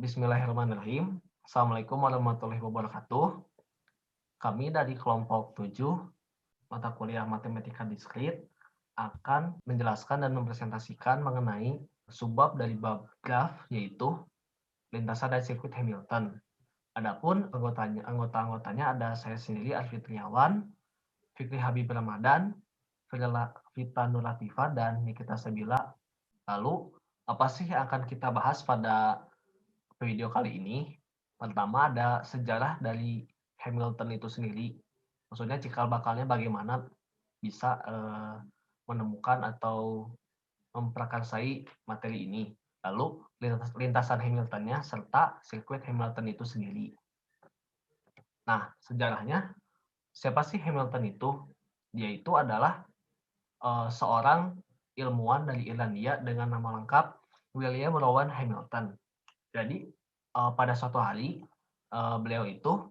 Bismillahirrahmanirrahim. Assalamualaikum warahmatullahi wabarakatuh. Kami dari kelompok 7 mata kuliah Matematika Diskrit akan menjelaskan dan mempresentasikan mengenai subbab dari bab graf, yaitu lintasan dan sirkuit Hamilton. Adapun anggota-anggotanya ada saya sendiri, Arfi Triawan, Fikri Habib Ramadan, Vita Nurlatifa, dan Nikita Sabila. Lalu, apa sih yang akan kita bahas pada video kali ini? Pertama, ada sejarah dari Hamilton itu sendiri. Maksudnya cikal bakalnya bagaimana bisa menemukan atau memprakarsai materi ini. Lalu lintasan Hamiltonnya serta sirkuit Hamilton itu sendiri. Nah, sejarahnya, siapa sih Hamilton itu? Dia itu adalah seorang ilmuwan dari Irlandia dengan nama lengkap William Rowan Hamilton. Jadi pada suatu hari beliau itu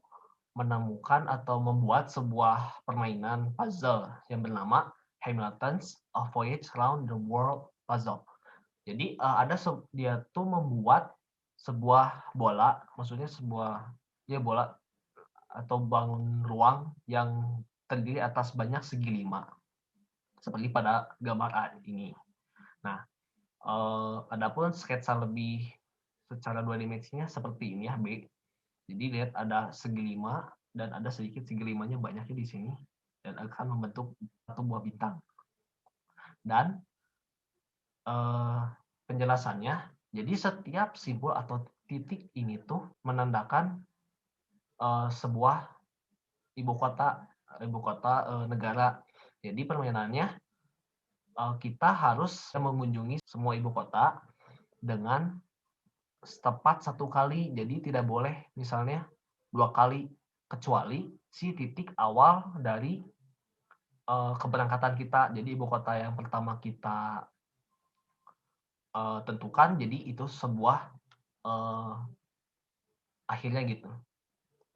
menemukan atau membuat sebuah permainan puzzle yang bernama Hamilton's A Voyage Round the World Puzzle. Jadi dia tuh membuat sebuah bola, maksudnya bola atau bangun ruang yang terdiri atas banyak segi 5, seperti pada gambar A ini. Nah, adapun sketsa lebih secara 2 dimensinya seperti ini ya, B. Jadi lihat ada segi 5 dan ada sedikit segi 5-nya banyaknya di sini dan akan membentuk satu buah bintang. Dan penjelasannya, jadi setiap simbol atau titik ini tuh menandakan sebuah ibu kota negara. Jadi permainannya kita harus mengunjungi semua ibu kota dengan tepat 1 kali. Jadi tidak boleh misalnya 2 kali, kecuali si titik awal dari keberangkatan kita. Jadi ibu kota yang pertama kita tentukan, jadi itu sebuah akhirnya gitu.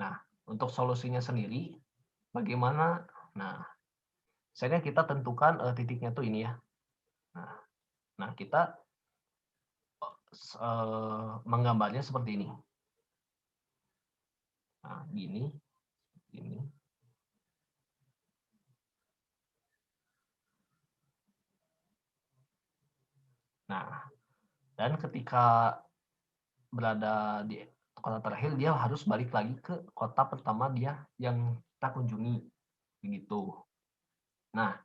Nah, untuk solusinya sendiri bagaimana? Nah, misalnya kita tentukan titiknya tuh ini ya. Nah kita menggambarnya seperti ini. Nah, gini. Nah, dan ketika berada di kota terakhir, dia harus balik lagi ke kota pertama dia yang kita kunjungi, begitu. Nah,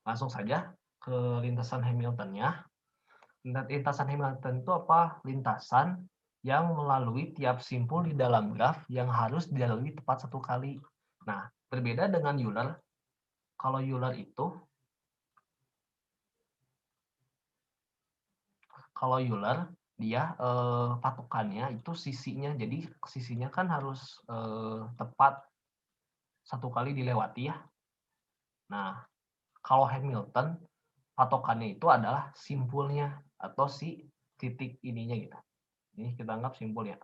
langsung saja ke lintasan Hamilton-nya. Lintasan Hamilton itu apa? Lintasan yang melalui tiap simpul di dalam graf yang harus dilalui tepat 1 kali. Nah, berbeda dengan Euler. Kalau Euler itu dia patokannya itu sisinya. Jadi sisinya kan harus tepat 1 kali dilewati ya. Nah, kalau Hamilton patokannya itu adalah simpulnya atau si titik ininya gitu. Ini kita anggap simpul ya.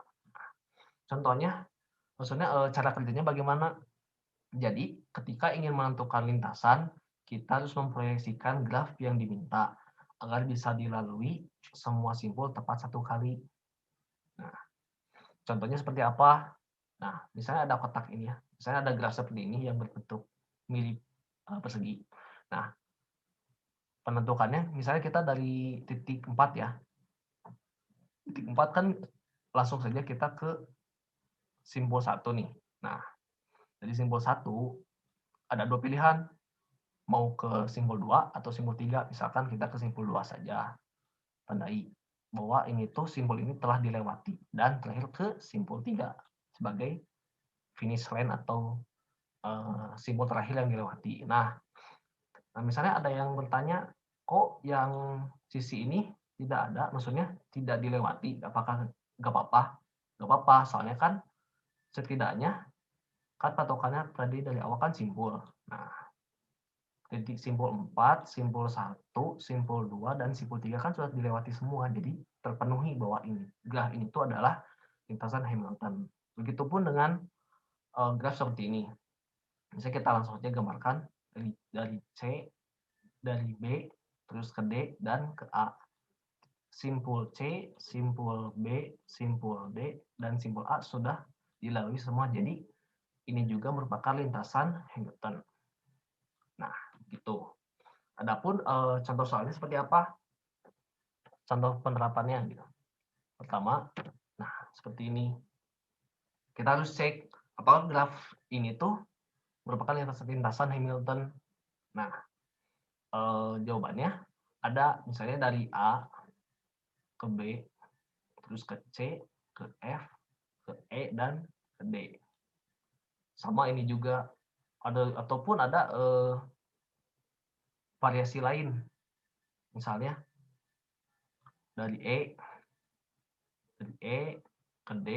Contohnya, maksudnya cara kerjanya bagaimana? Jadi ketika ingin menentukan lintasan, kita harus memproyeksikan graf yang diminta agar bisa dilalui semua simpul tepat 1 kali. Nah, contohnya seperti apa? Nah, misalnya ada kotak ini ya. Misalnya ada graf seperti ini yang berbentuk mirip persegi. Nah, penentukannya misalnya kita dari titik 4 ya. Titik 4 kan langsung saja kita ke simpul 1 nih. Nah, dari simpul 1 ada 2 pilihan. Mau ke simpul 2 atau simpul 3. Misalkan kita ke simpul 2 saja. Tandai bahwa ini tuh simpul ini telah dilewati dan terakhir ke simpul 3 sebagai finish line atau simpul terakhir yang dilewati. Nah, misalnya ada yang bertanya, kok yang sisi ini tidak ada, maksudnya tidak dilewati, apakah nggak apa-apa? Nggak apa-apa, soalnya kan setidaknya kan patokannya tadi dari awal kan simpul. Nah, titik simpul 4, simpul 1, simpul 2, dan simpul 3 kan sudah dilewati semua. Jadi terpenuhi bahwa graf ini itu adalah lintasan Hamilton. Begitupun dengan graf seperti ini. Misalnya kita langsung saja gambarkan dari C, dari B, terus ke D, dan ke A. simpul C, simpul B, simpul D, dan simpul A sudah dilalui semua. Jadi ini juga merupakan lintasan Hamilton. Nah, gitu. Adapun contoh soalnya seperti apa? Contoh penerapannya gitu. Pertama, nah seperti ini. Kita harus cek apakah graf ini tuh merupakan lintasan Hamilton. Nah, jawabannya ada misalnya dari A ke B, terus ke C, ke F, ke E, dan ke D. Sama ini juga ada ataupun ada variasi lain. Misalnya dari E ke D,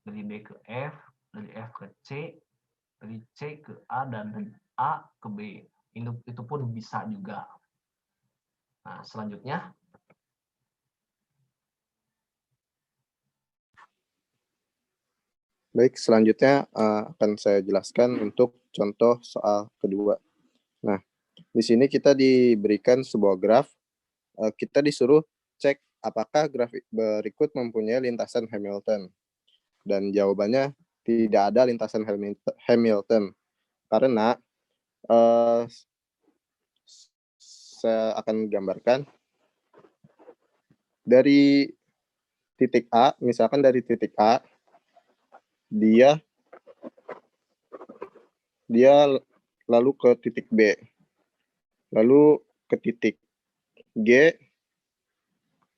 dari D ke F, dari F ke C, dari C ke A, dan dari A ke B. Itu pun bisa juga. Nah, selanjutnya Baik, selanjutnya akan saya jelaskan untuk contoh soal kedua. Nah, di sini kita diberikan sebuah graf. Kita disuruh cek apakah graf berikut mempunyai lintasan Hamilton. Dan jawabannya tidak ada lintasan Hamilton. Karena saya akan gambarkan dari titik A, misalkan dari titik A, dia lalu ke titik B, lalu ke titik G,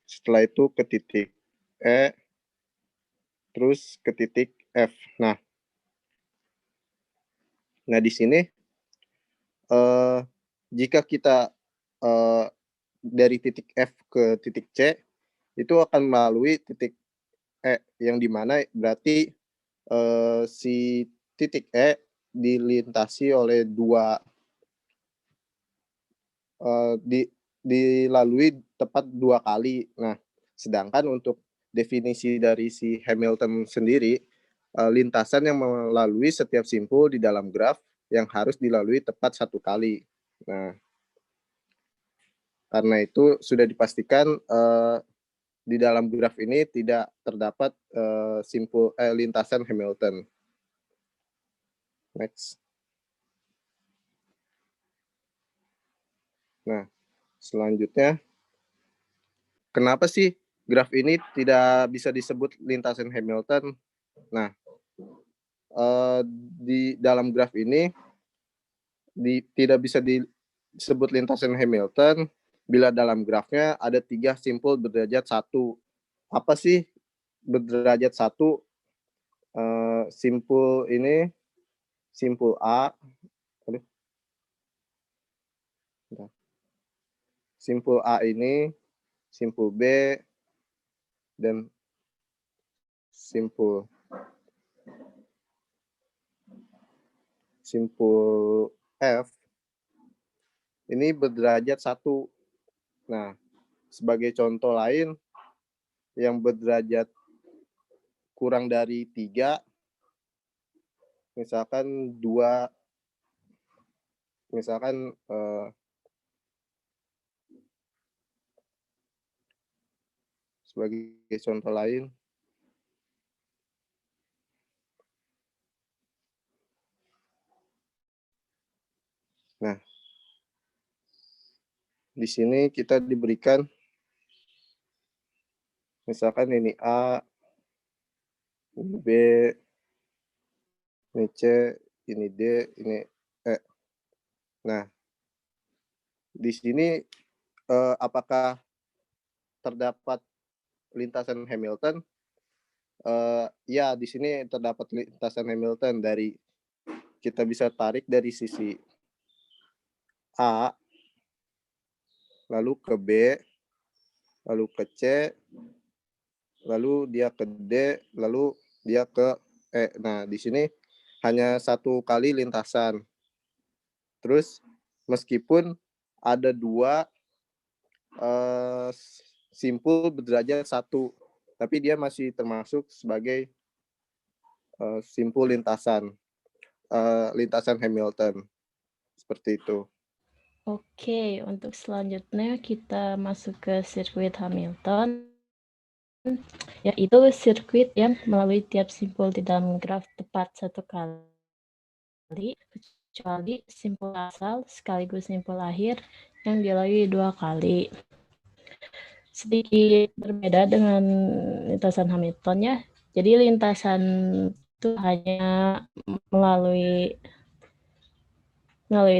setelah itu ke titik E, terus ke titik F. Nah di sini jika kita dari titik F ke titik C, itu akan melalui titik E, yang dimana berarti si titik E dilintasi oleh dilalui tepat 2 kali. Nah, sedangkan untuk definisi dari si Hamilton sendiri, lintasan yang melalui setiap simpul di dalam graf yang harus dilalui tepat 1 kali. Nah, karena itu sudah dipastikan di dalam graf ini tidak terdapat lintasan Hamilton. Next. Nah, selanjutnya, kenapa sih graf ini tidak bisa disebut lintasan Hamilton? Nah, di dalam graf ini tidak bisa disebut lintasan Hamilton bila dalam grafnya ada 3 simpul berderajat 1. Apa sih berderajat 1? Simpul ini, simpul A, simpul A ini, simpul B, dan simpul F ini berderajat 1. Nah, sebagai contoh lain yang berderajat kurang dari 3, misalkan 2, misalkan sebagai contoh lain, nah di sini kita diberikan misalkan ini A, ini B, ini C, ini D, ini E. Nah, di sini apakah terdapat lintasan Hamilton? Ya, di sini terdapat lintasan Hamilton. Kita bisa tarik dari sisi A, lalu ke B, lalu ke C, lalu dia ke D, lalu dia ke E. Nah, di sini hanya 1 kali lintasan. Terus meskipun ada 2 simpul berderajat 1, tapi dia masih termasuk sebagai simpul lintasan Hamilton. Seperti itu. Oke, untuk selanjutnya kita masuk ke sirkuit Hamilton, yaitu sirkuit yang melalui tiap simpul di dalam graf tepat satu kali, kecuali simpul asal sekaligus simpul akhir yang dilalui 2 kali. Sedikit berbeda dengan lintasan Hamilton ya. Jadi lintasan itu hanya melalui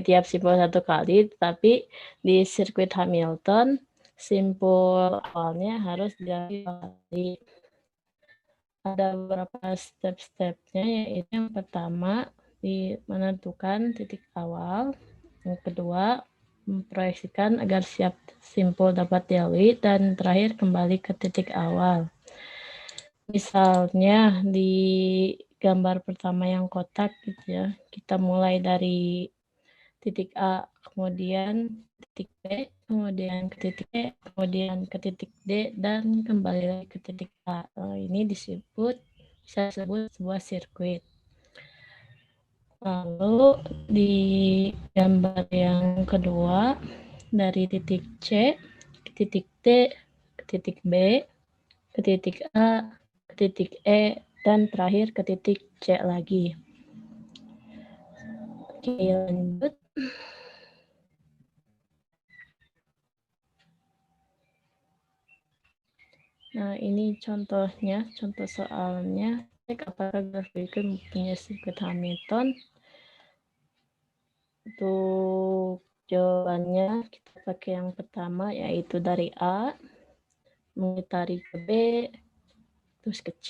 tiap simpul satu kali, tapi di sirkuit Hamilton simpul awalnya harus dilalui 2 kali. Ada beberapa step-stepnya, yaitu yang pertama menentukan titik awal, yang kedua memproyeksikan agar siap simpul dapat dilalui, dan terakhir kembali ke titik awal. Misalnya di gambar pertama yang kotak gitu ya, kita mulai dari titik A, kemudian titik B, kemudian ke titik E, kemudian ke titik D, dan kembali lagi ke titik A. Ini bisa disebut sebuah sirkuit. Lalu di gambar yang kedua, dari titik C ke titik D, ke titik B, ke titik A, ke titik E, dan terakhir ke titik C lagi. Oke, lanjut. Nah, ini contohnya, contoh soalnya. Cek apakah graf berikut mempunyai sirkuit Hamilton. Untuk jawabannya, kita pakai yang pertama, yaitu dari A, mengitari ke B, terus ke C,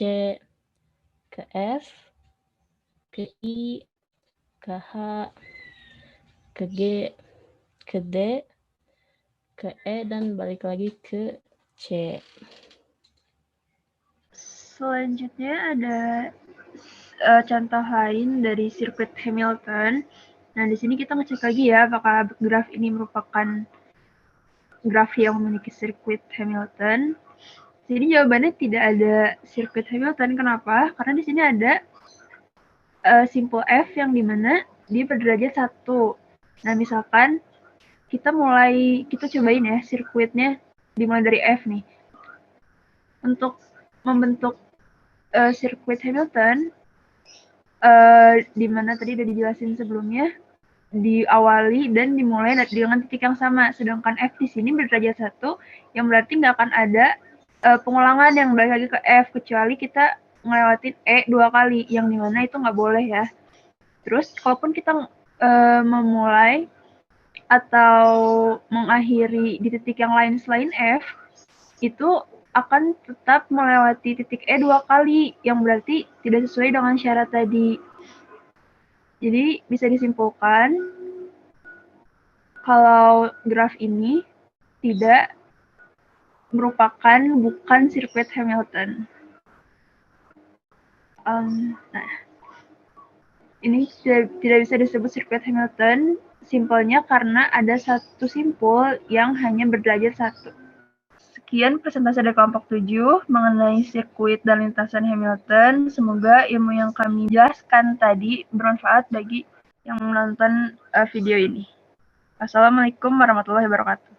ke F, ke I, ke H, ke G, ke D, ke E, dan balik lagi ke C. Selanjutnya ada contoh lain dari sirkuit Hamilton. Nah, di sini kita ngecek lagi ya apakah graf ini merupakan graf yang memiliki sirkuit Hamilton. Jadi jawabannya tidak ada sirkuit Hamilton. Kenapa? Karena di sini ada simpul F yang dimana dia berderajat 1. Nah, misalkan kita cobain ya sirkuitnya dimulai dari F nih. Untuk membentuk sirkuit Hamilton, di mana tadi udah dijelasin sebelumnya, diawali dan dimulai dengan titik yang sama. Sedangkan F di sini berderajat 1, yang berarti nggak akan ada pengulangan yang balik lagi ke F, kecuali kita ngelewatin E 2 kali, yang dimana itu nggak boleh ya. Terus, kalaupun kita memulai atau mengakhiri di titik yang lain selain F, itu akan tetap melewati titik E 2 kali, yang berarti tidak sesuai dengan syarat tadi. Jadi bisa disimpulkan kalau graf ini bukan sirkuit Hamilton. Nah, ini tidak bisa disebut sirkuit Hamilton, simpelnya karena ada satu simpul yang hanya berderajat 1. Sekian presentasi dari kelompok 7 mengenai sirkuit dan lintasan Hamilton. Semoga ilmu yang kami jelaskan tadi bermanfaat bagi yang menonton video ini. Wassalamualaikum warahmatullahi wabarakatuh.